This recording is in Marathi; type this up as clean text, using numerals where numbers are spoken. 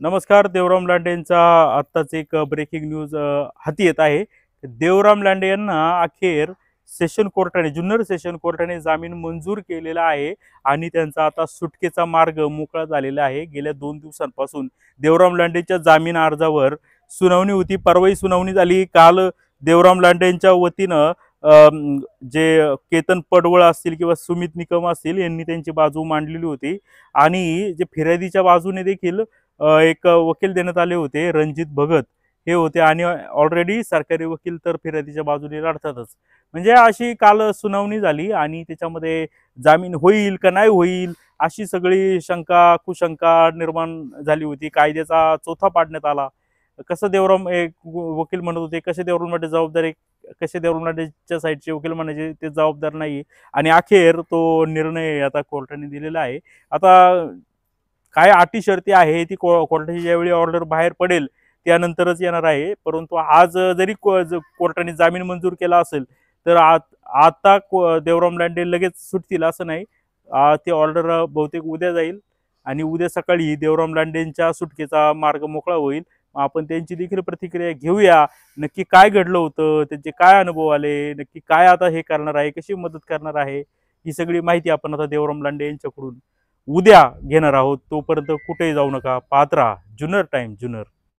नमस्कार. देवराम लांडेंचा आत्ताच एक ब्रेकिंग न्यूज हाती येत आहे. देवराम लांडे यांना अखेर सेशन कोर्टाने जुन्नर सेशन कोर्टाने जामीन मंजूर केलेला आहे आणि त्यांचा आता सुटकेचा मार्ग मोकळा झालेला आहे. गेल्या 2 दिवसांपासून देवराम लांडेंच्या जामीन अर्जावर सुनावणी होती. परवाही सुनावणी झाली. काल देवराम लांडेंच्या वतीनं जे केतन पडवळ असतील किंवा सुमित निकम असतील यांनी त्यांची बाजू मांडलेली होती आणि जे फिर्यादीच्या बाजूने देखील एक वकील देण्यात आले होते, रणजित भगत हे होते आणि ऑलरेडी सरकारी वकील तर फिर्यादीच्या बाजूने लढतातच. म्हणजे अशी काल सुनावणी झाली आणि त्याच्यामध्ये जामीन होईल का नाही होईल अशी सगळी शंका कुशंका निर्माण झाली होती. कायद्याचा चोथा पाडण्यात आला. कसं देवराम एक वकील म्हणत होते, कसे देवराम लांडे जबाबदार, कसे देवराम लांडेच्या साईडचे वकील म्हणायचे ते जबाबदार नाही. आणि अखेर तो निर्णय आता कोर्टाने दिलेला आहे. आता काय अटी शर्ती आहे ती कोर्टाची ज्यावेळी ऑर्डर बाहेर पडेल त्यानंतरच येणार आहे. परंतु आज जरी कोर्टाने जामीन मंजूर केला असेल तर आता देवराम लांडे लगेच सुटतील असं नाही. ती ऑर्डर बहुतेक उद्या जाईल आणि उद्या सकाळी देवराम लांडेंच्या सुटकेचा मार्ग मोकळा होईल. आपण त्यांची देखील प्रतिक्रिया घेऊया. नक्की काय घडलं होतं, त्यांचे काय अनुभव आले, नक्की काय आता हे करणार आहे, कशी मदत करणार आहे, ही सगळी माहिती आपण आता देवराम लांडे यांच्याकडून उद्या घेणार आहोत. तोपर्यंत कुठेही जाऊ नका. पाहत राहा जुन्नर टाइम जुन्नर.